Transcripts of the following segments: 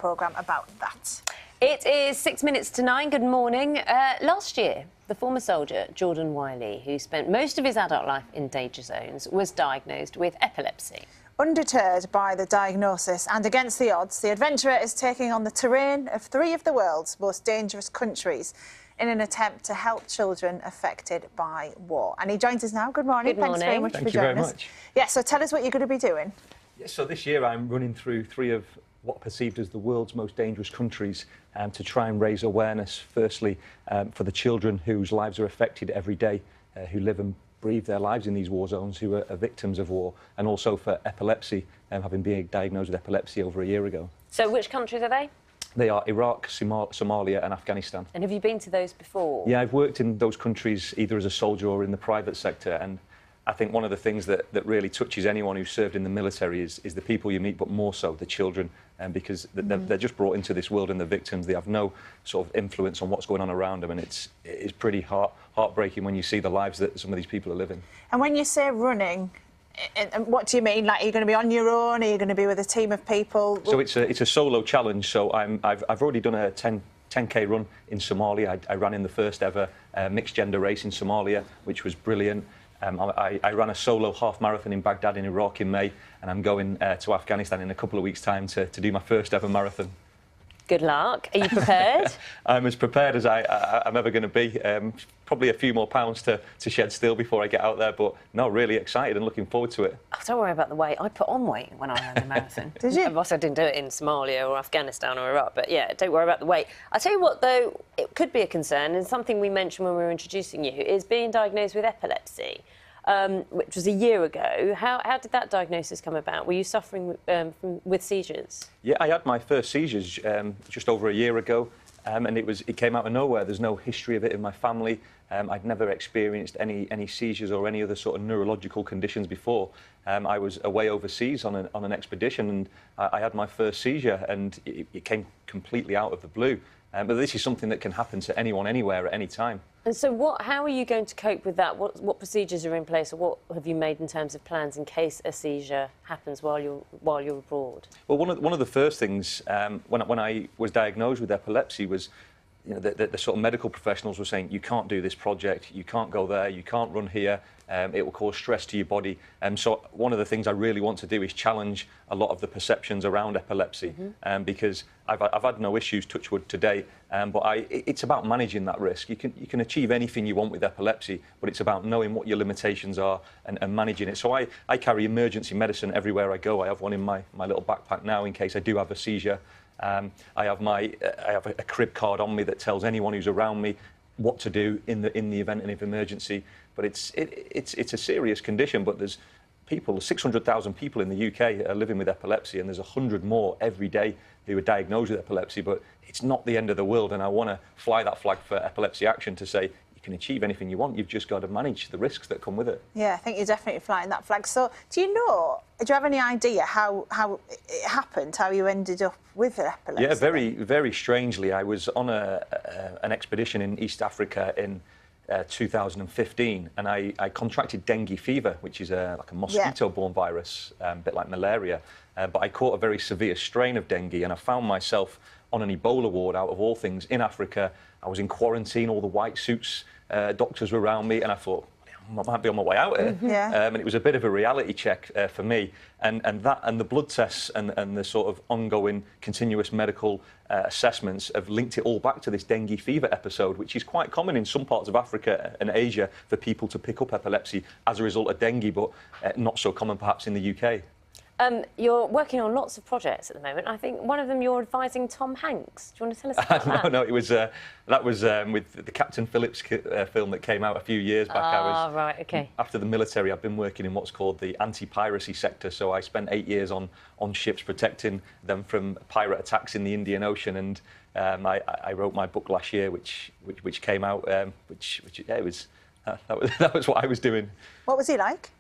programme about that. It is 6 minutes to 9. Good morning. Last year, the former soldier, Jordan Wylie, who spent most of his adult life in danger zones, was diagnosed with epilepsy. Undeterred by the diagnosis and against the odds, the adventurer is taking on the terrain of 3 of the world's most dangerous countries in an attempt to help children affected by war. And he joins us now. Good morning. Good morning. Thanks very much for joining us. Yeah, so tell us what you're going to be doing. Yeah, so this year I'm running through 3 of what are perceived as the world's most dangerous countries to try and raise awareness, firstly, for the children whose lives are affected every day, who live and breathe their lives in these war zones, who are victims of war, and also for epilepsy, having been diagnosed with epilepsy over a year ago. So which countries are they? They are Iraq, Somalia and Afghanistan. And have you been to those before? Yeah, I've worked in those countries either as a soldier or in the private sector, and I think one of the things that really touches anyone who's served in the military is the people you meet, but more so the children, because they're just brought into this world and the victims. They have no sort of influence on what's going on around them, and it's pretty heartbreaking when you see the lives that some of these people are living. And when you say running, what do you mean? Like, are you going to be on your own? Are you going to be with a team of people? So it's a solo challenge. So I've already done a 10K run in Somalia. I ran in the first ever mixed gender race in Somalia, which was brilliant. I ran a solo half marathon in Baghdad in Iraq in May, and I'm going to Afghanistan in a couple of weeks' time to do my first ever marathon. Good luck. Are you prepared? I'm as prepared as I'm ever going to be. Probably a few more pounds to shed still before I get out there, but no, really excited and looking forward to it. Oh, don't worry about the weight. I put on weight when I ran the marathon. Did you? I also didn't do it in Somalia or Afghanistan or Iraq, but yeah, don't worry about the weight. I'll tell you what, though, it could be a concern, and something we mentioned when we were introducing you, is being diagnosed with epilepsy. Which was a year ago. How did that diagnosis come about? Were you suffering with seizures? Yeah, I had my first seizures just over a year ago, and it came out of nowhere. There's no history of it in my family. I'd never experienced any seizures or any other sort of neurological conditions before. I was away overseas on an expedition, and I had my first seizure, and it came completely out of the blue. But this is something that can happen to anyone, anywhere, at any time. And so how are you going to cope with that? What procedures are in place, or what have you made in terms of plans in case a seizure happens while you're abroad? Well, one of the first things when I was diagnosed with epilepsy was, you know, the sort of medical professionals were saying, you can't do this project, you can't go there, you can't run here, it will cause stress to your body. So one of the things I really want to do is challenge a lot of the perceptions around epilepsy, because I've had no issues, touch wood, to date, but it's about managing that risk. You can achieve anything you want with epilepsy, but it's about knowing what your limitations are and managing it. So I carry emergency medicine everywhere I go. I have one in my little backpack now in case I do have a seizure. I have a crib card on me that tells anyone who's around me what to do in the event of emergency. But it's a serious condition. But there's 600,000 people in the UK are living with epilepsy, and there's 100 more every day who are diagnosed with epilepsy. But it's not the end of the world, and I want to fly that flag for Epilepsy Action to say, you can achieve anything you want. You've just got to manage the risks that come with it. Yeah, I think you're definitely flying that flag. So, do you have any idea how it happened, how you ended up with epilepsy? Yeah, very strangely. I was on an expedition in East Africa in 2015, and I contracted dengue fever, which is like a mosquito-borne virus, a bit like malaria. But I caught a very severe strain of dengue, and I found myself on an Ebola ward, out of all things, in Africa. I was in quarantine, all the white suits, doctors were around me, and I thought, I might be on my way out here. And it was a bit of a reality check for me. And the blood tests and the sort of ongoing continuous medical assessments have linked it all back to this dengue fever episode, which is quite common in some parts of Africa and Asia for people to pick up epilepsy as a result of dengue, but not so common perhaps in the UK. You're working on lots of projects at the moment. I think one of them you're advising Tom Hanks. Do you want to tell us about that? No, it was that was with the Captain Phillips film that came out a few years back. Right, okay. After the military, I've been working in what's called the anti-piracy sector. So I spent 8 years on ships protecting them from pirate attacks in the Indian Ocean, and I wrote my book last year, which came out. That was what I was doing. What was he like?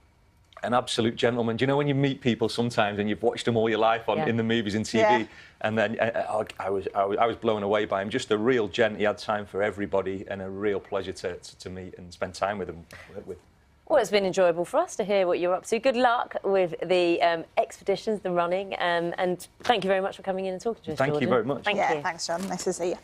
An absolute gentleman. Do you know when you meet people sometimes and you've watched them all your life in the movies and TV, and then I was blown away by him. Just a real gent. He had time for everybody, and a real pleasure to meet and spend time with him. Well, it's been enjoyable for us to hear what you're up to. Good luck with the expeditions, the running, and thank you very much for coming in and talking to us, Thank you Jordan. very much. Thank Yeah, you. thanks, John. Nice to see you.